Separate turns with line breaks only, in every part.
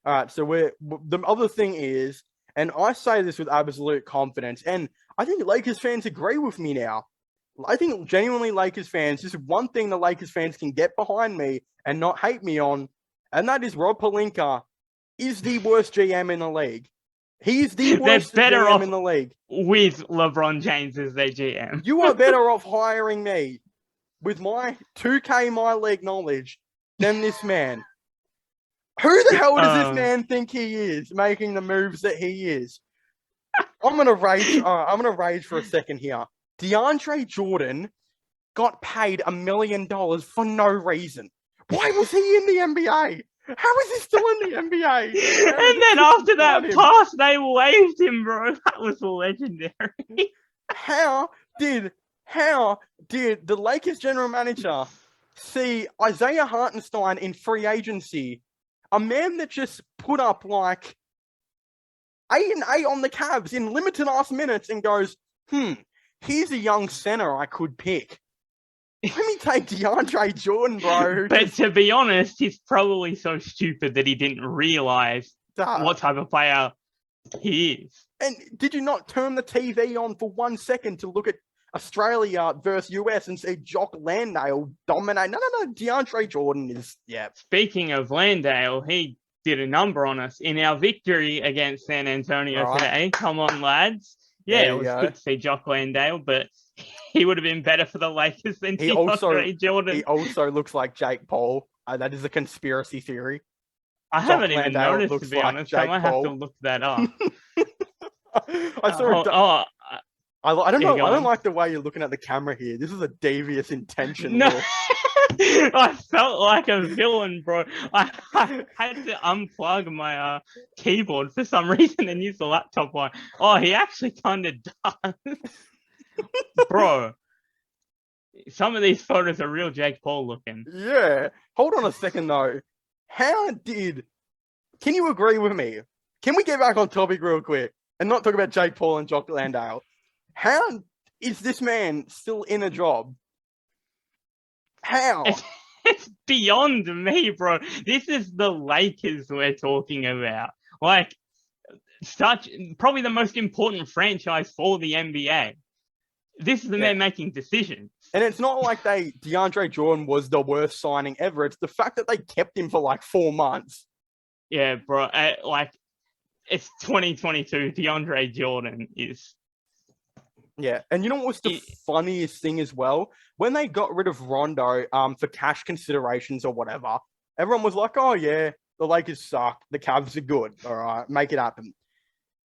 All right, so the other thing is, and I say this with absolute confidence, and I think Lakers fans agree with me now. I think genuinely Lakers fans, just one thing the Lakers fans can get behind me and not hate me on, and that is Rob Pelinka is the worst GM in the league. He's the
They're
worst
better
GM
off
in the league.
with LeBron James as their GM.
You are better off hiring me with my 2K my league knowledge than this man. Who the hell does this man think he is, making the moves that he is? I'm gonna rage. I'm gonna rage for a second here. DeAndre Jordan got paid $1 million for no reason. Why was he in the NBA? How is he still in the NBA?
And then after that pass, they waived him, bro. That was legendary.
How did the Lakers general manager see Isaiah Hartenstein in free agency, a man that just put up like 8-8 on the Cavs in limited ass minutes, and goes, here's a young center I could pick. Let me take DeAndre Jordan, bro.
But to be honest, he's probably so stupid that he didn't realize what type of player he is.
And did you not turn the TV on for 1 second to look at Australia versus US and see Jock Landale dominate? No. DeAndre Jordan is, yeah.
Speaking of Landale, he did a number on us in our victory against San Antonio today. Come on, lads. Yeah, it was good to see Jock Landale, but he would have been better for the Lakers than DeAndre Jordan.
He also looks like Jake Paul. That is a conspiracy theory.
I haven't even noticed, to be honest. I might have to look that up.
I saw I don't know. I don't like the way you're looking at the camera here. This is a devious intention.
No. I felt like a villain, bro. I had to unplug my keyboard for some reason and use the laptop one. Oh, he actually kind of does. Bro, some of these photos are real Jake Paul looking.
Yeah. Hold on a second, though. Can you agree with me? Can we get back on topic real quick and not talk about Jake Paul and Jock Landale? How is this man still in a job? How?
It's beyond me, bro. This is the Lakers we're talking about. Like, probably the most important franchise for the NBA. This is the man making decisions.
And it's not like DeAndre Jordan was the worst signing ever. It's the fact that they kept him for like 4 months.
Yeah, bro. It's 2022. DeAndre Jordan is...
Yeah, and you know what's the funniest thing as well? When they got rid of Rondo for cash considerations or whatever, everyone was like, oh yeah, the Lakers suck. The Cavs are good. All right, make it happen.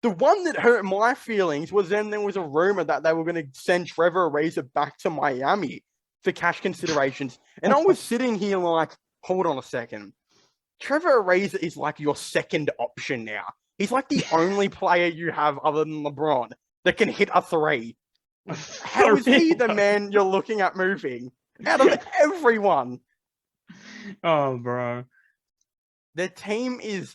The one that hurt my feelings was then there was a rumor that they were going to send Trevor Ariza back to Miami for cash considerations. And I was sitting here like, hold on a second. Trevor Ariza is like your second option now. He's like the only player you have other than LeBron that can hit a three. How is he the man you're looking at moving out of everyone?
Oh, bro.
Their team is...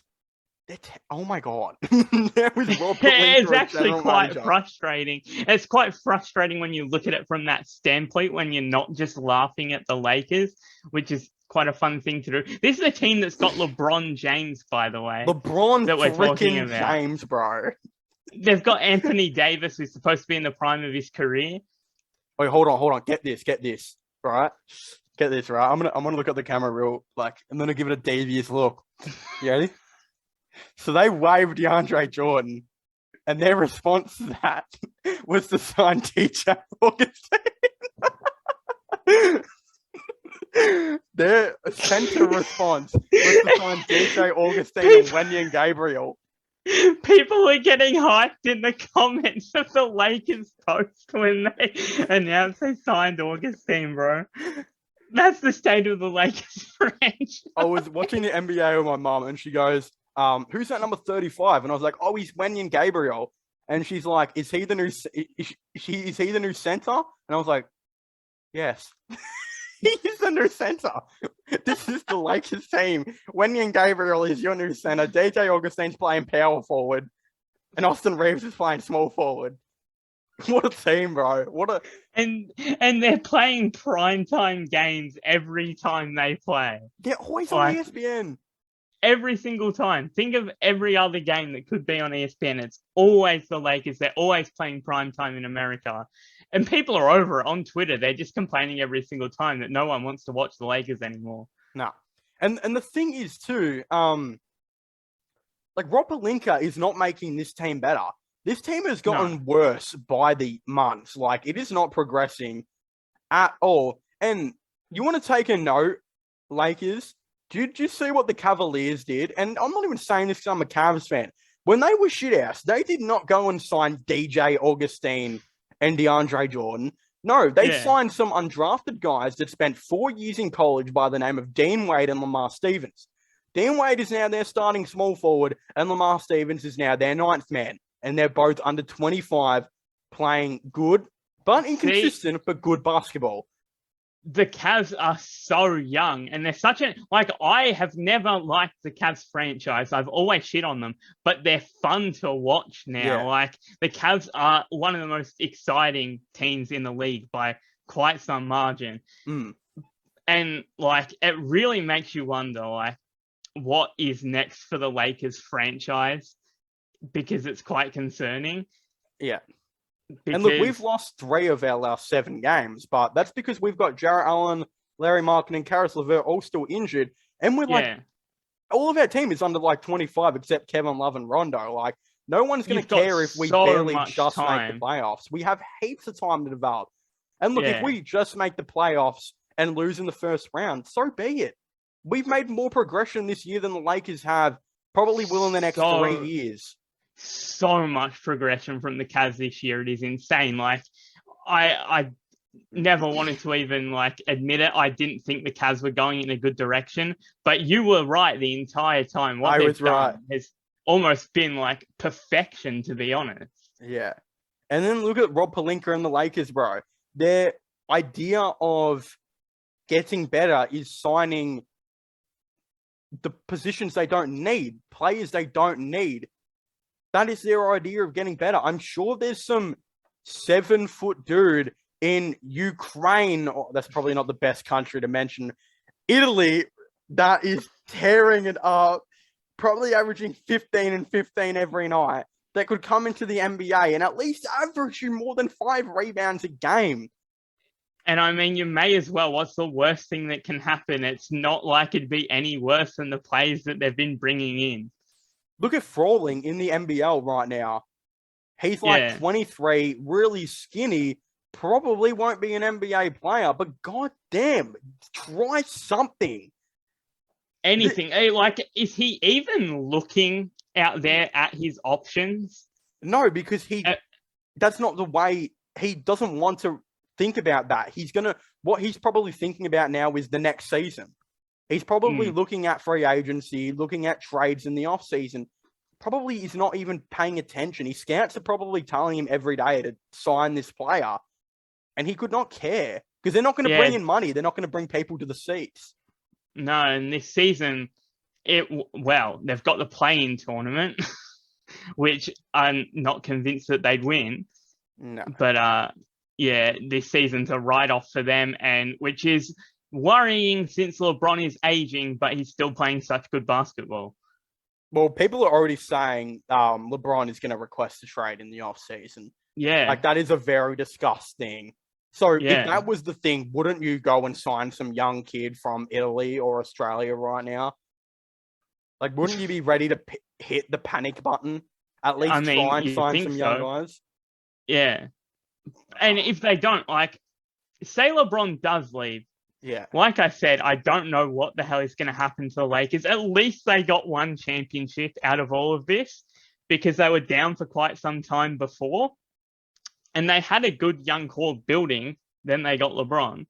oh my god.
It's actually quite frustrating. It's quite frustrating when you look at it from that standpoint, when you're not just laughing at the Lakers, which is quite a fun thing to do. This is a team that's got LeBron James, by the way.
LeBron that we're talking about. James, bro.
They've got Anthony Davis, who's supposed to be in the prime of his career.
Wait, hold on. Get this. Right? Get this, right? I'm gonna look at the camera I'm gonna give it a devious look. You ready? So they waived DeAndre Jordan, and their response to that was to sign DJ Augustine. Their center response was to sign DJ Augustine and Wenyen Gabriel.
People are getting hyped in the comments of the Lakers post when they announced they signed Augustine, bro. That's the state of the Lakers franchise.
I was watching the NBA with my mom, and she goes, who's that number 35? And I was like, oh, he's Wenyen Gabriel. And she's like, is he the new center? And I was like, yes. He's the new center. This is the Lakers team. Wenyen Gabriel is your new center. DJ Augustine's playing power forward. And Austin Reeves is playing small forward. What a team, bro.
And they're playing primetime games every time they play.
They're always on ESPN.
every single time. Think of every other game that could be on ESPN. It's always the Lakers. They're always playing prime time in America. And people are over it on Twitter. They're just complaining every single time that no one wants to watch the Lakers anymore.
No. And the thing is too, like Rob Pelinka is not making this team better. This team has gotten worse by the months. Like, it is not progressing at all. And you want to take a note, Lakers? Did you see what the Cavaliers did? And I'm not even saying this because I'm a Cavs fan. When they were shit ass, they did not go and sign DJ Augustine and DeAndre Jordan. No, they signed some undrafted guys that spent 4 years in college by the name of Dean Wade and Lamar Stevens. Dean Wade is now their starting small forward, and Lamar Stevens is now their 9th man. And they're both under 25, playing good, but inconsistent, but good basketball.
The Cavs are so young, and they're such a... Like, I have never liked the Cavs franchise. I've always shit on them, but they're fun to watch now.
Yeah.
Like, the Cavs are one of the most exciting teams in the league by quite some margin. And, like, it really makes you wonder, like, what is next for the Lakers franchise, because it's quite concerning.
Yeah. And look, we've lost 3 of our last 7 games, but that's because we've got Jarrett Allen, Larry Markin, and Karis LeVert all still injured. And we're like, all of our team is under like 25 except Kevin Love and Rondo. Like, no one's going to care if we barely just make the playoffs. We have heaps of time to develop. And look, if we just make the playoffs and lose in the first round, so be it. We've made more progression this year than the Lakers have, probably will in the next 3 years.
So much progression from the Cavs this year. It is insane. Like, I never wanted to even like admit it. I didn't think the Cavs were going in a good direction, but you were right the entire time. What they've done has almost been like perfection, to be honest.
Yeah. And then look at Rob Pelinka and the Lakers, bro. Their idea of getting better is signing the positions they don't need, players they don't need. That is their idea of getting better. I'm sure there's some 7-foot dude in Ukraine. Oh, that's probably not the best country to mention. Italy, that is tearing it up, probably averaging 15 and 15 every night, that could come into the NBA and at least average you more than 5 rebounds a game.
And I mean, you may as well. What's the worst thing that can happen? It's not like it'd be any worse than the players that they've been bringing in.
Look at Frawling in the NBL right now. He's like 23, really skinny, probably won't be an NBA player, but goddamn, try something.
Anything. Like, is he even looking out there at his options?
No, because that's not the way. He doesn't want to think about that. What he's probably thinking about now is the next season. He's probably looking at free agency, looking at trades in the offseason. Probably is not even paying attention. His scouts are probably telling him every day to sign this player. And he could not care because they're not going to bring in money. They're not going to bring people to the seats.
No, and this season, they've got the play-in tournament, which I'm not convinced that they'd win.
No.
But, this season's a write-off for them, and which is worrying since LeBron is aging, but he's still playing such good basketball.
Well, people are already saying LeBron is going to request a trade in the offseason.
Yeah.
Like, that is a very disgusting. So if that was the thing, wouldn't you go and sign some young kid from Italy or Australia right now? Like, wouldn't you be ready to hit the panic button? At least try and sign some young guys?
Yeah. And if they don't, like, say LeBron does leave.
Yeah.
Like I said, I don't know what the hell is going to happen to the Lakers. At least they got one championship out of all of this because they were down for quite some time before. And they had a good young core building. Then they got LeBron.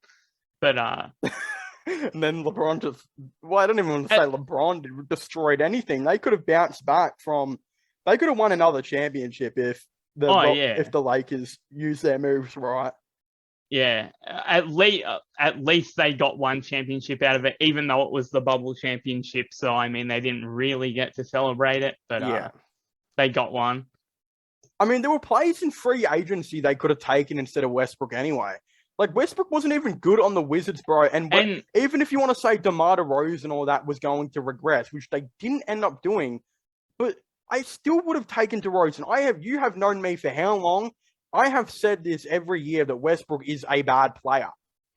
But
and then LeBron just... Well, I don't even want to say LeBron destroyed anything. They could have bounced back from... They could have won another championship if the Lakers use their moves right.
Yeah, at least they got one championship out of it, even though it was the bubble championship. So, I mean, they didn't really get to celebrate it, but they got one.
I mean, there were players in free agency they could have taken instead of Westbrook anyway. Like Westbrook wasn't even good on the Wizards, bro. And even if you want to say DeMar DeRozan and all that was going to regress, which they didn't end up doing, but I still would have taken DeRozan. You have known me for how long? I have said this every year that Westbrook is a bad player.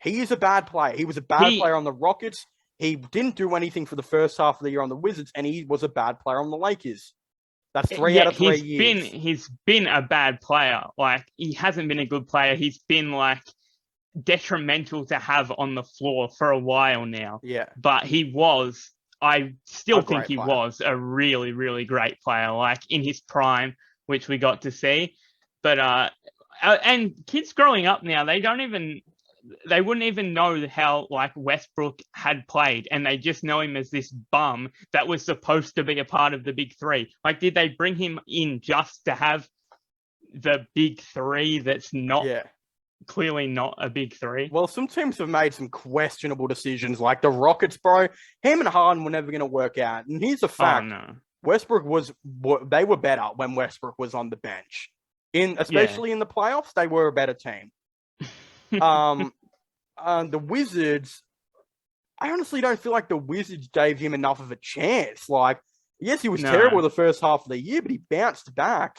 He is a bad player. He was a bad player on the Rockets. He didn't do anything for the first half of the year on the Wizards, and he was a bad player on the Lakers. That's 3 out of 3 years.
He's been a bad player. Like, he hasn't been a good player. He's been, like, detrimental to have on the floor for a while now.
Yeah.
But I still think he was a really, really great player, like, in his prime, which we got to see. But, and kids growing up now, they wouldn't even know how, like, Westbrook had played, and they just know him as this bum that was supposed to be a part of the big three. Like, did they bring him in just to have the big three that's not clearly not a big three?
Well, some teams have made some questionable decisions, like the Rockets, bro. Him and Harden were never going to work out. And here's a fact.
Oh, no.
Westbrook they were better when Westbrook was on the bench. Especially in the playoffs, they were a better team. The Wizards, I honestly don't feel like the Wizards gave him enough of a chance. Like, yes, he was terrible the first half of the year, but he bounced back.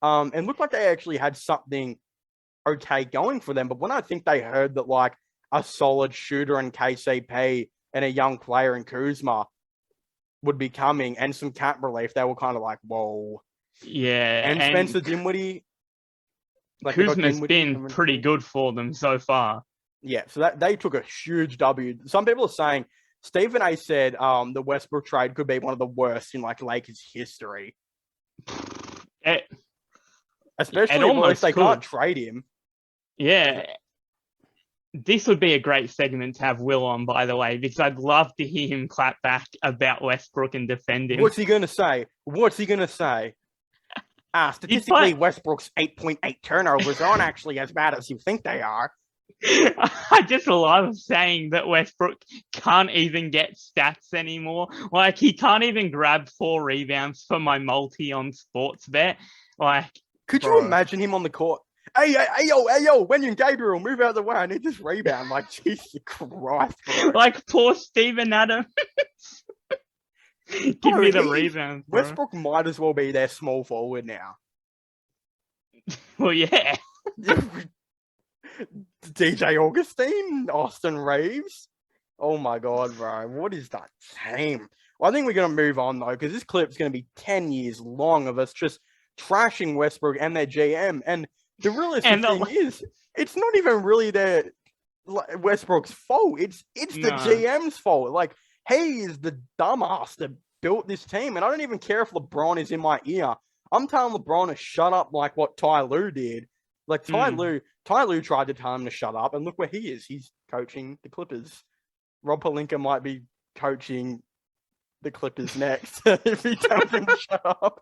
And looked like they actually had something okay going for them. But when I think they heard that, like, a solid shooter in KCP and a young player in Kuzma would be coming and some cap relief, they were kind of like, whoa.
Yeah.
And Spencer Dinwiddie.
Like, Kuzma's been pretty good for them so far.
Yeah, so that they took a huge W. Some people are saying, Stephen A said the Westbrook trade could be one of the worst in, like, Lakers history. Especially if they can't trade him.
Yeah. This would be a great segment to have Will on, by the way, because I'd love to hear him clap back about Westbrook and defend him.
What's he going to say? Statistically, Westbrook's 8.8 turnovers aren't actually as bad as you think they are.
I just love saying that Westbrook can't even get stats anymore. Like, he can't even grab 4 rebounds for my multi on Sportsbet. Like,
could you imagine him on the court? Hey, yo, Wenyon Gabriel, move out of the way. I need this rebound. Like, Jesus Christ, bro.
Like, poor Steven Adams. Give me the rebound.
Westbrook might as well be their small forward now.
Well, yeah.
DJ Augustine, Austin Reeves. Oh my God, bro. What is that team? Well, I think we're going to move on, though, because this clip's going to be 10 years long of us just trashing Westbrook and their GM. And the realistic thing is, it's not even really Westbrook's fault. It's the GM's fault. Like, he is the dumbass that built this team. And I don't even care if LeBron is in my ear. I'm telling LeBron to shut up, like what Ty Lue did. Like, Ty Lue tried to tell him to shut up, and look where he is. He's coaching the Clippers. Rob Pelinka might be coaching the Clippers next if he tells him to shut up.